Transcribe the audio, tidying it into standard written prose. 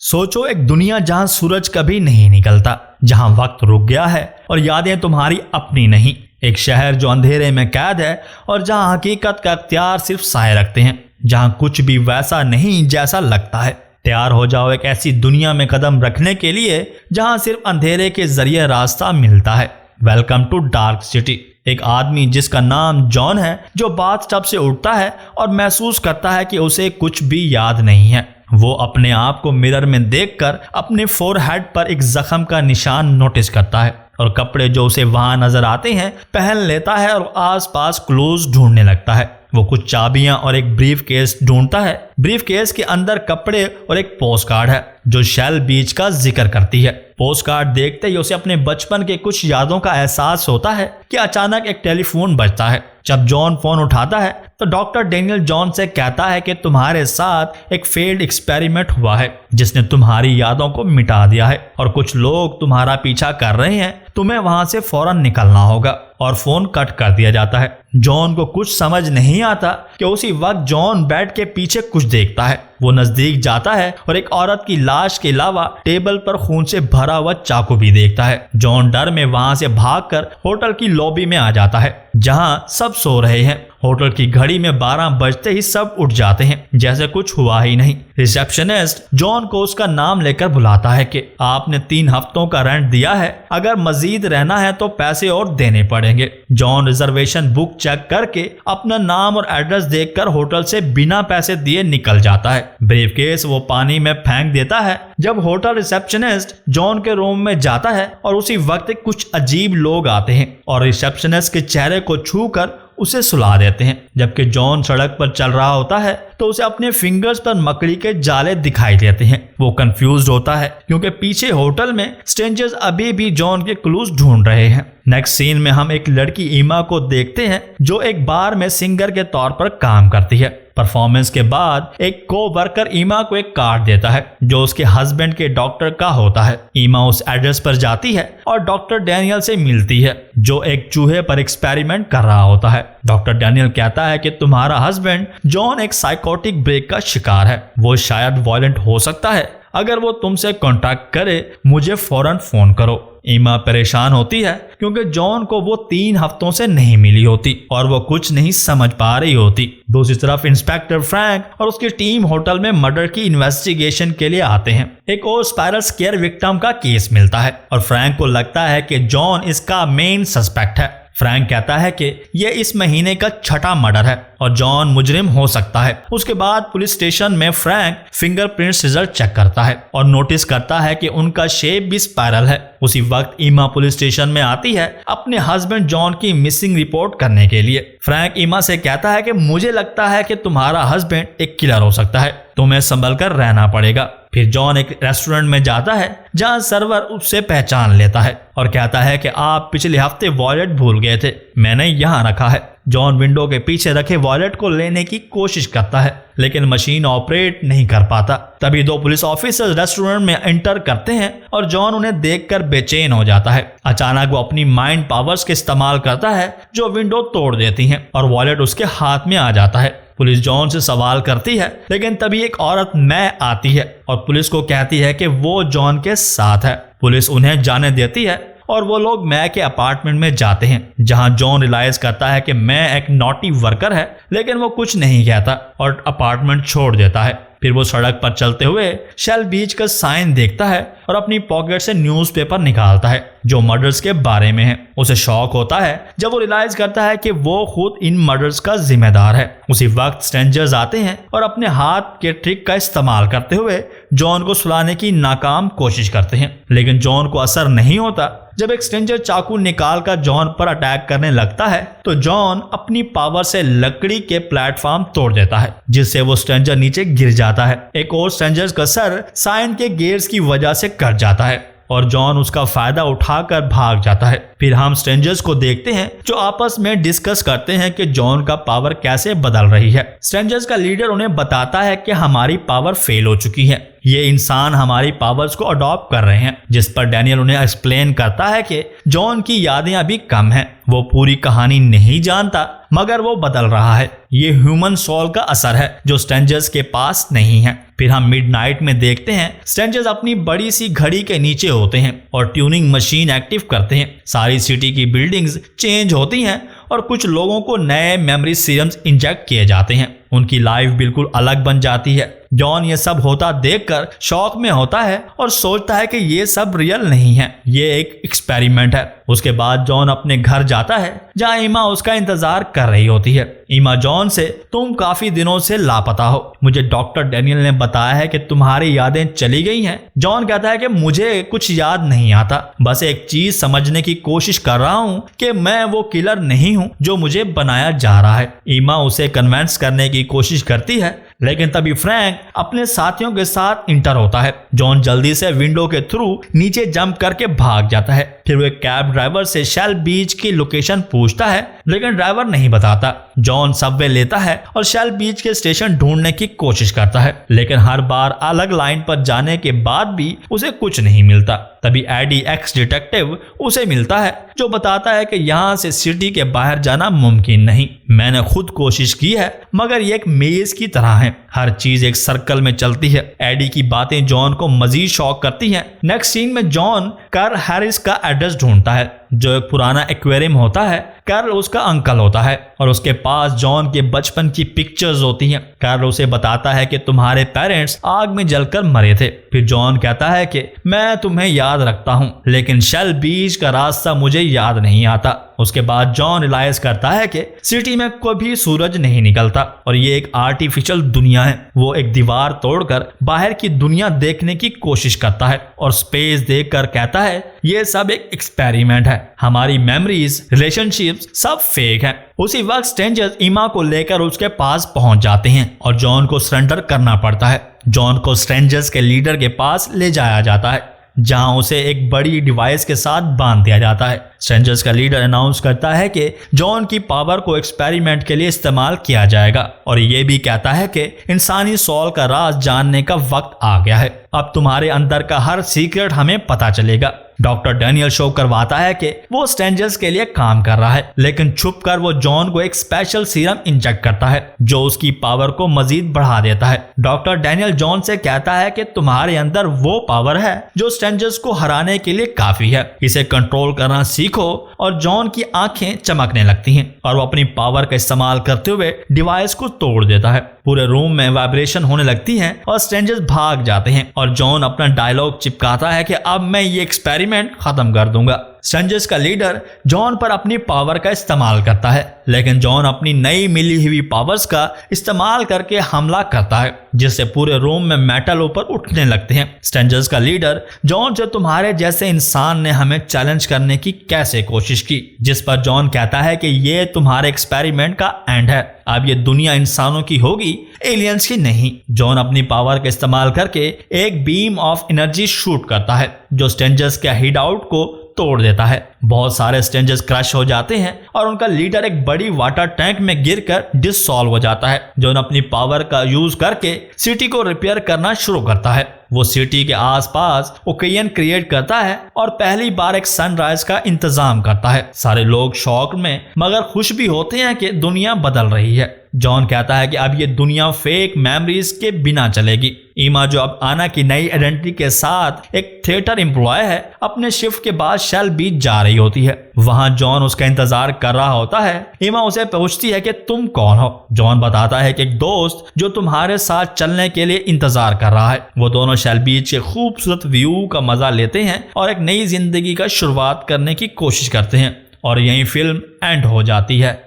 सोचो एक दुनिया जहां सूरज कभी नहीं निकलता, जहां वक्त रुक गया है और यादें तुम्हारी अपनी नहीं। एक शहर जो अंधेरे में कैद है और जहां हकीकत का अख्तियार सिर्फ साए रखते हैं, जहां कुछ भी वैसा नहीं जैसा लगता है। तैयार हो जाओ एक ऐसी दुनिया में कदम रखने के लिए जहां सिर्फ अंधेरे के जरिए रास्ता मिलता है। Welcome to Dark City. एक आदमी जिसका नाम जॉन है, जो बाथटब से उठता है और महसूस करता है कि उसे कुछ भी याद नहीं है। वो अपने आप को मिरर में देखकर अपने फोरहेड पर एक जख्म का निशान नोटिस करता है और कपड़े जो उसे वहां नजर आते हैं पहन लेता है और आसपास क्लोज ढूंढने लगता है। वो कुछ चाबियां और एक ब्रीफ केस ढूंढता है। ब्रीफ केस के अंदर कपड़े और एक पोस्ट कार्ड है जो शेल बीच का जिक्र करती है। पोस्ट कार्ड देखते ही उसे अपने बचपन के कुछ यादों का एहसास होता है कि अचानक एक टेलीफोन बजता है। जब जॉन फोन उठाता है तो डॉक्टर डैनियल जॉन से कहता है कि तुम्हारे साथ एक फेल्ड एक्सपेरिमेंट हुआ है जिसने तुम्हारी यादों को मिटा दिया है और कुछ लोग तुम्हारा पीछा कर रहे हैं। तुम्हें वहां से फौरन निकलना होगा। और फोन कट कर दिया जाता है। जॉन को कुछ समझ नहीं आता कि उसी वक्त जॉन बेड के पीछे कुछ देखता है। वो नजदीक जाता है और एक औरत की लाश के अलावा टेबल पर खून से भरा हुआ चाकू भी देखता है। जॉन डर में वहां से भागकर होटल की लॉबी में आ जाता है जहां सब सो रहे हैं। होटल की घड़ी में 12 बजते ही सब उठ जाते हैं जैसे कुछ हुआ ही नहीं। रिसेप्शनिस्ट जॉन को उसका नाम लेकर बुलाता है कि आपने 3 हफ्तों का रेंट दिया है, अगर मजीद रहना है तो पैसे और देने पड़ेंगे। जॉन रिजर्वेशन बुक चेक करके अपना नाम और एड्रेस देखकर होटल से बिना पैसे दिए निकल जाता है। ब्रीफकेस वो पानी में फेंक देता है। जब होटल रिसेप्शनिस्ट जॉन के रूम में जाता है और उसी वक्त कुछ अजीब लोग आते हैं और रिसेप्शनिस्ट के चेहरे को छूकर उसे सुला देते हैं। जबकि जॉन सड़क पर चल रहा होता है तो उसे अपने फिंगर्स पर मकड़ी के जाले दिखाई देते हैं। वो कंफ्यूज होता है क्योंकि पीछे होटल में स्ट्रेंजर्स अभी भी जॉन के क्लूज ढूंढ रहे हैं। नेक्स्ट सीन में हम एक लड़की ईमा को देखते हैं जो एक बार में सिंगर के तौर पर काम करती है। परफॉर्मेंस के बाद एक को-वर्कर ईमा को एक कार्ड देता है जो उसके हस्बैंड के डॉक्टर का होता है। ईमा उस एड्रेस पर जाती है और डॉक्टर डैनियल से मिलती है जो एक चूहे पर एक्सपेरिमेंट कर रहा होता है। डॉक्टर डैनियल कहता है कि तुम्हारा हस्बैंड जॉन एक साइकोटिक ब्रेक का शिकार है। वो शायद वायलेंट हो सकता है। अगर वो तुमसे कांटेक्ट करे मुझे फौरन फोन करो। ईमा परेशान होती है क्योंकि जॉन को वो 3 हफ्तों से नहीं मिली होती और वो कुछ नहीं समझ पा रही होती। दूसरी तरफ इंस्पेक्टर फ्रैंक और उसकी टीम होटल में मर्डर की इन्वेस्टिगेशन के लिए आते हैं। एक और स्पाइरल स्केयर विक्टिम का केस मिलता है और फ्रैंक को लगता है कि जॉन इसका मेन सस्पेक्ट है। फ्रैंक कहता है कि यह इस महीने का 6ठा मर्डर है और जॉन मुजरिम हो सकता है। उसके बाद पुलिस स्टेशन में फ्रैंक फिंगरप्रिंट रिजल्ट चेक करता है और नोटिस करता है कि उनका शेप भी स्पाइरल है। उसी वक्त ईमा पुलिस स्टेशन में आती है अपने हस्बैंड जॉन की मिसिंग रिपोर्ट करने के लिए। फ्रैंक ईमा से कहता है कि मुझे लगता है कि तुम्हारा हस्बैंड एक किलर हो सकता है, तुम्हें संभल कर रहना पड़ेगा। फिर जॉन एक रेस्टोरेंट में जाता है जहां सर्वर उससे पहचान लेता है और कहता है कि आप पिछले हफ्ते वॉलेट भूल गए थे, मैंने यहाँ रखा है। जॉन विंडो के पीछे रखे वॉलेट को लेने की कोशिश करता है लेकिन मशीन ऑपरेट नहीं कर पाता। तभी 2 पुलिस ऑफिसर्स रेस्टोरेंट में एंटर करते हैं और जॉन उन्हें देखकर बेचैन हो जाता है। अचानक वो अपनी माइंड पावर्स के इस्तेमाल करता है जो विंडो तोड़ देती हैं और वॉलेट उसके हाथ में आ जाता है। पुलिस जॉन से सवाल करती है लेकिन तभी एक औरत मै आती है और पुलिस को कहती है कि वो जॉन के साथ है। पुलिस उन्हें जाने देती है और वो लोग मै के अपार्टमेंट में जाते हैं जहां जॉन रियलाइज करता है कि मै एक नॉटी वर्कर है, लेकिन वो कुछ नहीं कहता और अपार्टमेंट छोड़ देता है। फिर वो सड़क पर चलते हुए शेल बीच का साइन देखता है और अपनी पॉकेट से न्यूज़पेपर निकालता है जो मर्डर्स के बारे में है। उसे शॉक होता है जब वो रियलाइज करता है कि वो खुद इन मर्डर्स का जिम्मेदार है। उसी वक्त स्ट्रेंजर्स आते हैं और अपने हाथ के ट्रिक का इस्तेमाल करते हुए जॉन को सुलाने की नाकाम कोशिश करते हैं लेकिन जॉन को असर नहीं होता। जब एक स्ट्रेंजर चाकू निकालकर जॉन पर अटैक करने लगता है तो जॉन अपनी पावर से लकड़ी के प्लेटफॉर्म तोड़ देता है जिससे वो स्ट्रेंजर नीचे गिर जाता है। एक और स्ट्रेंजर का सर साइन के गेयर्स की वजह से कट जाता है और जॉन उसका फायदा उठाकर भाग जाता है। फिर हम स्ट्रेंजर्स को देखते हैं जो आपस में डिस्कस करते हैं कि जॉन का पावर कैसे बदल रही है। स्ट्रेंजर्स का लीडर उन्हें बताता है कि हमारी पावर फेल हो चुकी है, ये इंसान हमारी पावर्स को अडॉप्ट कर रहे हैं, जिस पर डैनियल उन्हें एक्सप्लेन करता है कि जॉन की यादें अभी कम हैं, वो पूरी कहानी नहीं जानता मगर वो बदल रहा है। ये ह्यूमन सोल का असर है जो स्ट्रेंजर्स के पास नहीं है। फिर हम मिडनाइट में देखते हैं स्ट्रेंजर्स अपनी बड़ी सी घड़ी के नीचे होते हैं और ट्यूनिंग मशीन एक्टिव करते हैं। सारी सिटी की बिल्डिंग्स चेंज होती हैं और कुछ लोगों को नए मेमोरी सीरम्स इंजेक्ट किए जाते हैं। उनकी लाइफ बिल्कुल अलग बन जाती है। जॉन ये सब होता देखकर शॉक में होता है और सोचता है कि ये सब रियल नहीं है, ये एक एक्सपेरिमेंट है। उसके बाद जॉन अपने घर जाता है जहां ईमा उसका इंतजार कर रही होती है। ईमा जॉन से, तुम काफी दिनों से लापता हो, मुझे डॉक्टर डैनियल ने बताया है कि तुम्हारी यादें चली गई हैं। जॉन कहता है कि मुझे कुछ याद नहीं आता, बस एक चीज समझने की कोशिश कर रहा हूँ कि मैं वो किलर नहीं हूँ जो मुझे बनाया जा रहा है। ईमा उसे कन्विंस करने की कोशिश करती है, लेकिन तभी फ्रैंक अपने साथियों के साथ इंटर होता है। जॉन जल्दी से विंडो के थ्रू नीचे जंप करके भाग जाता है। फिर वो कैब ड्राइवर से शेल बीच की लोकेशन पूछता है, लेकिन ड्राइवर नहीं बताता। जॉन सबवे लेता है और शेल बीच के स्टेशन ढूंढने की कोशिश करता है, लेकिन हर बार अलग लाइन पर जाने के बाद भी उसे कुछ नहीं मिलता। तभी एडी एक्स डिटेक्टिव उसे मिलता है जो बताता है कि यहाँ से सिटी के बाहर जाना मुमकिन नहीं। मैंने खुद कोशिश की है मगर ये एक मेज की तरह है, हर चीज एक सर्कल में चलती है। एडी की बातें जॉन को मजीद शॉक करती हैं। नेक्स्ट सीन में जॉन कार्ल हैरिस का एड्रेस ढूंढता है जो एक पुराना एक्वेरियम होता है। कार्ल उसका अंकल होता है और उसके पास जॉन के बचपन की पिक्चर्स होती हैं। कार्ल उसे बताता है कि तुम्हारे पेरेंट्स आग में जलकर मरे थे। फिर जॉन कहता है कि मैं तुम्हें याद रखता हूँ, लेकिन शेल बीच का रास्ता मुझे याद नहीं आता। उसके बाद जॉन रियलाइज करता है कि सिटी में कभी सूरज नहीं निकलता और ये एक आर्टिफिशियल दुनिया है। वो एक दीवार तोड़कर बाहर की दुनिया देखने की कोशिश करता है और स्पेस देखकर कहता है ये सब एक एक्सपेरिमेंट है, हमारी मेमोरीज, रिलेशनशिप्स सब फेक है। उसी वक्त स्ट्रेंजर्स ईमा को लेकर उसके पास पहुंच जाते हैं और जॉन को सरेंडर करना पड़ता है। जॉन को स्ट्रेंजर्स के लीडर के पास ले जाया जाता है जहां उसे एक बड़ी डिवाइस के साथ बांध दिया जाता है। स्ट्रेंजर्स का लीडर अनाउंस करता है कि जॉन की पावर को एक्सपेरिमेंट के लिए इस्तेमाल किया जाएगा और ये भी कहता है कि इंसानी सोल का राज जानने का वक्त आ गया है। अब तुम्हारे अंदर का हर सीक्रेट हमें पता चलेगा। डॉक्टर डैनियल शो करवाता है कि वो स्ट्रेंजर्स के लिए काम कर रहा है, लेकिन छुपकर वो जॉन को एक स्पेशल सीरम इंजेक्ट करता है जो उसकी पावर को मजीद बढ़ा देता है। डॉक्टर डैनियल जॉन से कहता है कि तुम्हारे अंदर वो पावर है जो स्ट्रेंजर्स को हराने के लिए काफी है, इसे कंट्रोल करना सीखो। और जॉन की आंखें चमकने लगती हैं और वो अपनी पावर का इस्तेमाल करते हुए डिवाइस को तोड़ देता है। पूरे रूम में वाइब्रेशन होने लगती है और स्ट्रेंजर्स भाग जाते हैं और जॉन अपना डायलॉग चिपकाता है कि अब मैं ये एक्सपेरिमेंट खत्म कर दूंगा। स्ट्रेंजर्स का लीडर जॉन पर अपनी पावर का इस्तेमाल करता है, लेकिन जॉन अपनी नई मिली हुई पावर्स का इस्तेमाल करके हमला करता है जिससे पूरे रूम में मेटल ऊपर उठने लगते हैं। स्ट्रेंजर्स का लीडर जॉन से तुम्हारे जैसे इंसान ने हमें चैलेंज करने की कैसे कोशिश की, जिस पर जॉन कहता है कि ये तुम्हारे एक्सपेरिमेंट का एंड है, अब ये दुनिया इंसानों की होगी, एलियंस की नहीं। जॉन अपनी पावर का इस्तेमाल करके एक बीम ऑफ एनर्जी शूट करता है जो स्ट्रेंजर्स के हिड आउट को तोड़ देता है। बहुत सारे स्ट्रेंजर्स क्रश हो जाते हैं और उनका लीडर एक बड़ी वाटर टैंक में गिरकर डिसॉल्व हो जाता है। जॉन अपनी पावर का यूज करके सिटी को रिपेयर करना शुरू करता है। वो सिटी के आसपास ओकेजन क्रिएट करता है और पहली बार एक सनराइज का इंतजाम करता है। सारे लोग शॉक में मगर खुश भी होते हैं कि दुनिया बदल रही है। जॉन कहता है कि अब ये दुनिया फेक मेमोरीज के बिना चलेगी। ईमा जो अब आना की नई आइडेंटिटी के साथ एक थिएटर एम्प्लॉय है, अपने शिफ्ट के बाद शेल बीच जा रही होती है। वहां जॉन उसका इंतजार कर रहा होता है। ईमा उसे पूछती है कि तुम कौन हो। जॉन बताता है कि एक दोस्त जो तुम्हारे साथ चलने के लिए इंतजार कर रहा है। वो दोनों शेल बीच के खूबसूरत व्यू का मजा लेते हैं और एक नई जिंदगी का शुरुआत करने की कोशिश करते हैं और यहीं फिल्म एंड हो जाती है।